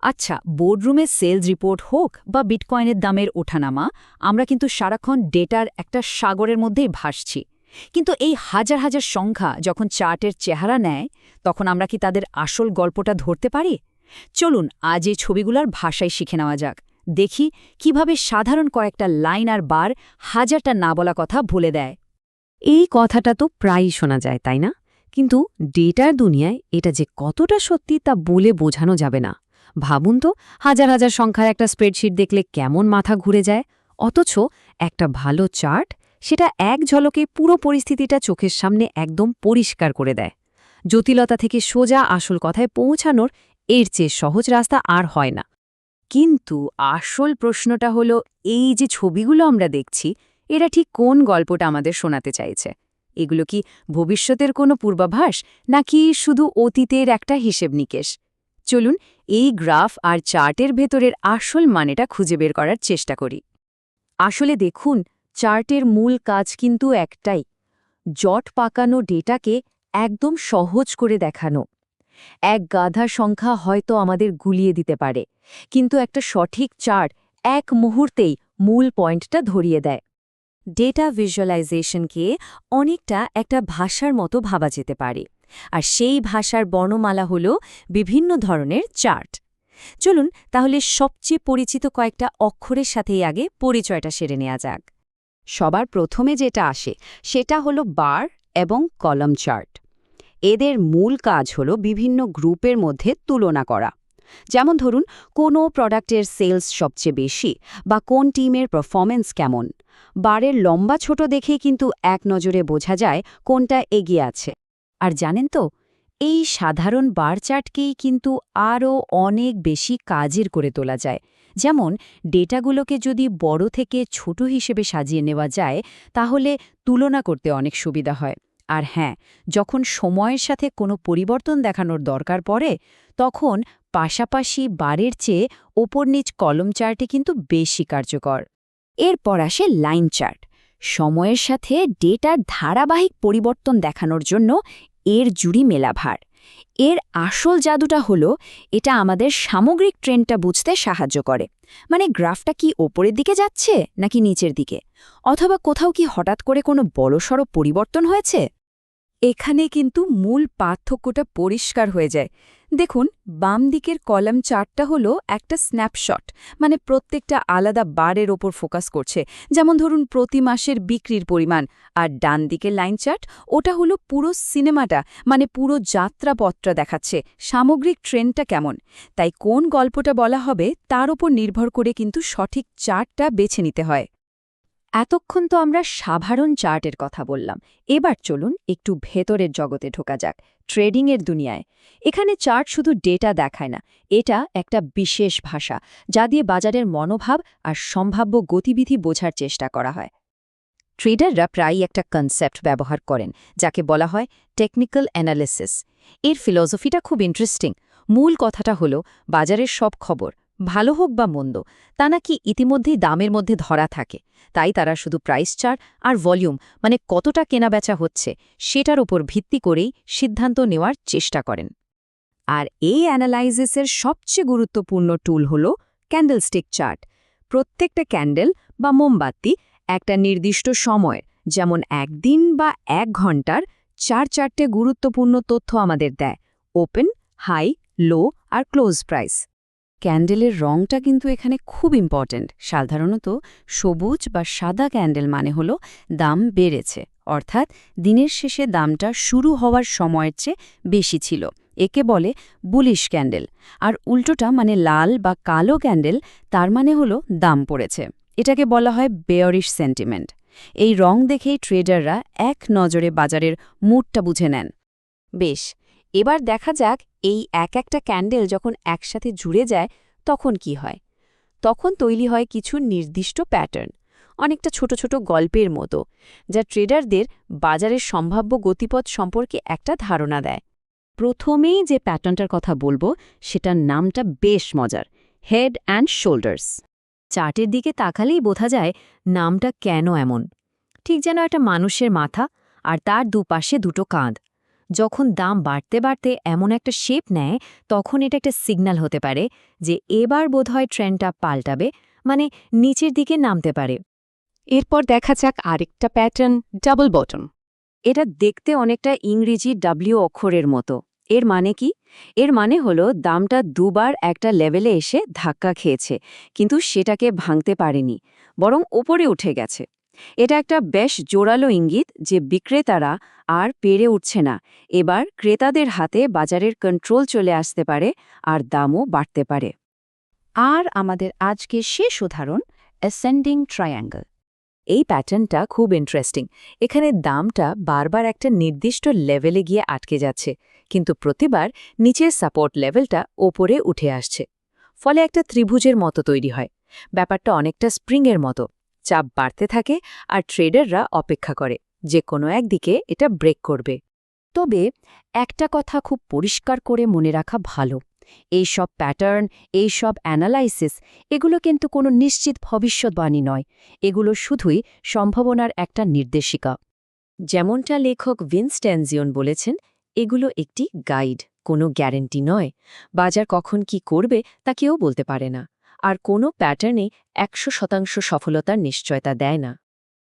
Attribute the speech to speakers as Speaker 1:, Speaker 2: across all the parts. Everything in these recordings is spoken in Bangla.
Speaker 1: আচ্ছা, বোর্ডরুমে সেলস রিপোর্ট হোক বা বিটকয়েনের দামের ওঠানামা, আমরা কিন্তু সারাক্ষণ ডেটার একটা সাগরের মধ্যেই ভাসছি। কিন্তু এই হাজার হাজার সংখ্যা যখন চার্টের চেহারা নেয়, তখন আমরা কি তাদের আসল গল্পটা ধরতে পারি? চলুন আজ এই ছবিগুলোর ভাষায় শিখে নেওয়া যাক। দেখি কিভাবে সাধারণ কয়েকটা লাইন আর বার হাজারটা না বলা কথা ভুলে দেয়।
Speaker 2: এই কথাটা তো প্রায়ই শোনা যায়, তাই না? কিন্তু ডেটার দুনিয়ায় এটা যে কতটা সত্যি তা বলে বোঝানো যাবে না। ভাবুন তো, হাজার হাজার সংখ্যার একটা স্প্রেডশিট দেখলে কেমন মাথা ঘুরে যায়, অথচ একটা ভালো চার্ট সেটা এক ঝলকে পুরো পরিস্থিতিটা চোখের সামনে একদম পরিষ্কার করে দেয়। জটিলতা থেকে সোজা আসল কথায় পৌঁছানোর এর চেয়ে সহজ রাস্তা আর হয় না।
Speaker 1: কিন্তু আসল প্রশ্নটা হলো, এই যে ছবিগুলো আমরা দেখছি, এরা ঠিক কোন গল্পটা আমাদের শোনাতে চাইছে? এগুলো কি ভবিষ্যতের কোনো পূর্বাভাস, নাকি শুধু অতীতের একটা হিসেব নিকেশ? চলুন এই গ্রাফ আর চার্টের ভেতরের আসল মানেটা খুঁজে বের করার চেষ্টা করি। আসলে দেখুন, চার্টের মূল কাজ কিন্তু একটাই, জট পাকানো ডেটাকে একদম সহজ করে দেখানো। এক গাধা সংখ্যা হয়তো আমাদের গুলিয়ে দিতে পারে, কিন্তু একটা সঠিক চার্ট এক মুহূর্তেই মূল পয়েন্টটা ধরিয়ে দেয়। ডেটা ভিজুয়ালাইজেশনকে অনেকটা একটা ভাষার মতো ভাবা যেতে পারে, আর সেই ভাষার বর্ণমালা হল বিভিন্ন ধরনের চার্ট। চলুন তাহলে সবচেয়ে পরিচিত কয়েকটা অক্ষরের সাথেই আগে পরিচয়টা সেরে নেওয়া যাক। সবার প্রথমে যেটা আসে সেটা হলো বার এবং কলাম চার্ট। এদের মূল কাজ হলো বিভিন্ন গ্রুপের মধ্যে তুলনা করা। যেমন ধরুন, কোনো প্রোডাক্টের সেলস সবচেয়ে বেশি বা কোন টিমের পারফরম্যান্স কেমন। বারের লম্বা ছোট দেখেই কিন্তু এক নজরে বোঝা যায় কোনটা এগিয়ে আছে। আর জানেন তো, এই সাধারণ বার চার্টকেই কিন্তু আরও অনেক বেশি কাজের করে তোলা যায়। যেমন ডেটাগুলোকে যদি বড় থেকে ছোট হিসেবে সাজিয়ে নেওয়া যায়, তাহলে তুলনা করতে অনেক সুবিধা হয়। আর হ্যাঁ, যখন সময়ের সাথে কোনো পরিবর্তন দেখানোর দরকার পড়ে, তখন পাশাপাশি বারের চেয়ে ওপর নিচ কলম চার্টে কিন্তু বেশি কার্যকর। এরপর আসে লাইন চার্ট। সময়ের সাথে ডেটার ধারাবাহিক পরিবর্তন দেখানোর জন্য এর জুড়ি মেলাভার। এর আসল জাদুটা হলো, এটা আমাদের সামগ্রিক ট্রেন্ডটা বুঝতে সাহায্য করে। মানে গ্রাফটা কি ওপরের দিকে যাচ্ছে নাকি নিচের দিকে, অথবা কোথাও কি হঠাৎ করে কোনো বড়সড় পরিবর্তন হয়েছে। এখানে কিন্তু মূল পার্থক্যটা পরিষ্কার হয়ে যায়। দেখুন, বাম দিকের কলাম চার্টটা হলো একটা স্ন্যাপশট, মানে প্রত্যেকটা আলাদা বারের ওপর ফোকাস করছে, যেমন ধরুন প্রতি মাসের বিক্রির পরিমাণ। আর ডান দিকের লাইন চার্ট, ওটা হলো পুরো সিনেমাটা, মানে পুরো যাত্রাপথটা দেখাচ্ছে, সামগ্রিক ট্রেন্ডটা কেমন। তাই কোন গল্পটা বলা হবে তার ওপর নির্ভর করে কিন্তু সঠিক চার্টটা বেছে নিতে হয়। এতক্ষণ তো আমরা সাধারণ চার্টের কথা বললাম, এবার চলুন একটু ভেতরের জগতে ঢোকা যাক, ট্রেডিংয়ের দুনিয়ায়। এখানে চার্ট শুধু ডেটা দেখায় না, এটা একটা বিশেষ ভাষা, যা দিয়ে বাজারের মনোভাব আর সম্ভাব্য গতিবিধি বোঝার চেষ্টা করা হয়। ট্রেডাররা প্রায়ই একটা কনসেপ্ট ব্যবহার করেন, যাকে বলা হয় টেকনিক্যাল অ্যানালিসিস। এর ফিলসফিটা খুব ইন্টারেস্টিং। মূল কথাটা হলো, বাজারের সব খবর, ভালো হোক বা মন্দ, তা নাকি ইতিমধ্যেই দামের মধ্যে ধরা থাকে। তাই তারা শুধু প্রাইস চার্ট আর ভলিউম, মানে কতটা কেনাবেচা হচ্ছে, সেটার উপর ভিত্তি করেই সিদ্ধান্ত নেওয়ার চেষ্টা করেন। আর এই অ্যানালাইসিসের সবচেয়ে গুরুত্বপূর্ণ টুল হল ক্যান্ডেলস্টিক চার্ট। প্রত্যেকটা ক্যান্ডেল বা মোমবাতি একটা নির্দিষ্ট সময়ের, যেমন একদিন বা 1 ঘন্টার, 4 গুরুত্বপূর্ণ তথ্য আমাদের দেয়: ওপেন, হাই, লো আর ক্লোজ প্রাইস। ক্যান্ডেলের রংটা কিন্তু এখানে খুব ইম্পর্ট্যান্ট। সাধারণত সবুজ বা সাদা ক্যান্ডেল মানে হলো দাম বেড়েছে, অর্থাৎ দিনের শেষে দামটা শুরু হওয়ার সময়ের চেয়ে বেশি ছিল, একে বলে বুলিশ ক্যান্ডেল। আর উল্টোটা মানে লাল বা কালো ক্যান্ডেল, তার মানে হলো দাম পড়েছে, এটাকে বলা হয় বেয়ারিশ সেন্টিমেন্ট। এই রং দেখেই ট্রেডাররা এক নজরে বাজারের মুডটা বুঝে নেন। বেশ, এবার দেখা যাক, এই একটা ক্যান্ডেল যখন একসাথে জুড়ে যায় তখন কি হয়। তখন তৈরি হয় কিছু নির্দিষ্ট প্যাটার্ন, অনেকটা ছোট ছোট গল্পের মতো, যা ট্রেডারদের বাজারের সম্ভাব্য গতিপথ সম্পর্কে একটা ধারণা দেয়। প্রথমেই যে প্যাটার্নটার কথা বলবো, সেটার নামটা বেশ মজার: হেড অ্যান্ড শোল্ডার্স। চার্টের দিকে তাকালেই বোঝা যায় নামটা কেন এমন। ঠিক যেন একটা মানুষের মাথা আর তার দুপাশে দুটো কাঁধ।
Speaker 2: যখন দাম বাড়তে বাড়তে এমন একটা শেপ নেয় তখন এটা একটা সিগন্যাল হতে পারে যে এবার বোধহয় ট্রেন্ডটা পাল্টাবে, মানে নিচের দিকে নামতে পারে।
Speaker 1: এরপর দেখা যাক আরেকটা প্যাটার্ন, ডাবল বটম। এটা দেখতে অনেকটা ইংরেজি ডাব্লিউ অক্ষরের মতো। এর মানে কি? এর মানে হলো দামটা দুবার একটা লেভেলে এসে ধাক্কা খেয়েছে, কিন্তু সেটাকে ভাঙতে পারেনি, বরং ওপরে উঠে গেছে। এটা একটা বেশ জোরালো ইঙ্গিত যে বিক্রেতারা আর পেরে উঠছে না। এবার ক্রেতাদের হাতে বাজারের কন্ট্রোল চলে আসতে পারে আর দামও বাড়তে পারে। আর আমাদের আজকের শেষ উদাহরণ, অ্যাসেন্ডিং ট্রায়াঙ্গল। এই প্যাটার্নটা খুব ইন্টারেস্টিং। এখানে দামটা বারবার একটা নির্দিষ্ট লেভেলে গিয়ে আটকে যাচ্ছে, কিন্তু প্রতিবার নিচের সাপোর্ট লেভেলটা ওপরে উঠে আসছে। ফলে একটা ত্রিভুজের মতো তৈরি হয়। ব্যাপারটা অনেকটা স্প্রিংয়ের মতো। চাপ বাড়তে থাকে আর ট্রেডাররা অপেক্ষা করে যে কোনো একদিকে এটা ব্রেক করবে। তবে একটা কথা খুব পরিষ্কার করে মনে রাখা ভালো, এই সব প্যাটার্ন, এই সব অ্যানালাইসিস, এগুলো কিন্তু কোনো নিশ্চিত ভবিষ্যৎবাণী নয়। এগুলো শুধুই সম্ভাবনার একটা নির্দেশিকা। যেমনটা লেখক ভিন্স টেনজিওন বলেছেন, এগুলো একটি গাইড, কোনো গ্যারেন্টি নয়। বাজার কখন কি করবে তা কেউ বলতে পারে না। আর কোনো প্যাটার্নে 100% সফলতার নিশ্চয়তা দেয় না।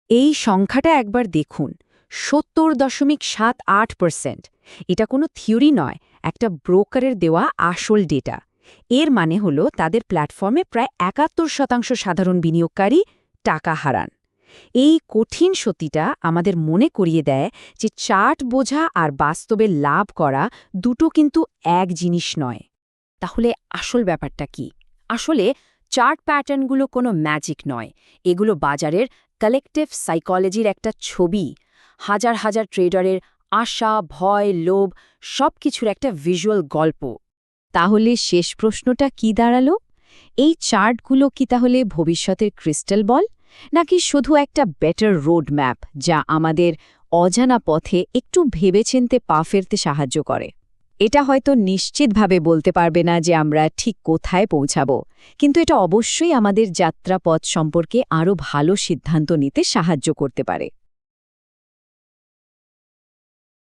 Speaker 1: এই সংখ্যাটা একবার দেখুন, 70.78%। এটা কোনো থিওরি নয়, একটা ব্রোকারের দেওয়া আসল ডেটা। এর মানে হলো তাদের প্ল্যাটফর্মে প্রায় 71% সাধারণ বিনিয়োগকারী টাকা হারান। এই কঠিন সত্যিটা আমাদের মনে করিয়ে দেয় যে চার্ট বোঝা আর বাস্তবে লাভ করা দুটো কিন্তু এক জিনিস নয়। তাহলে আসল ব্যাপারটা কি? আসলে চার্ট প্যাটার্নগুলো কোনো ম্যাজিক নয়। এগুলো বাজারের কালেকটিভ সাইকোলজির একটা ছবি। হাজার হাজার ট্রেডারের আশা, ভয়, লোভ, সবকিছুর একটা ভিজুয়াল গল্প। তাহলে শেষ প্রশ্নটা কি দাঁড়ালো? এই চার্টগুলো কি তাহলে ভবিষ্যতের ক্রিস্টাল বল, নাকি শুধু একটা বেটার রোড ম্যাপ যা আমাদের অজানা পথে একটু ভেবেচিন্তে পা ফেলতে সাহায্য করে? এটা হয়তো নিশ্চিতভাবে বলতে পারবে না যে আমরা ঠিক কোথায় পৌঁছাব, কিন্তু এটা অবশ্যই আমাদের যাত্রাপথ সম্পর্কে আরও ভালো সিদ্ধান্ত নিতে সাহায্য করতে পারে।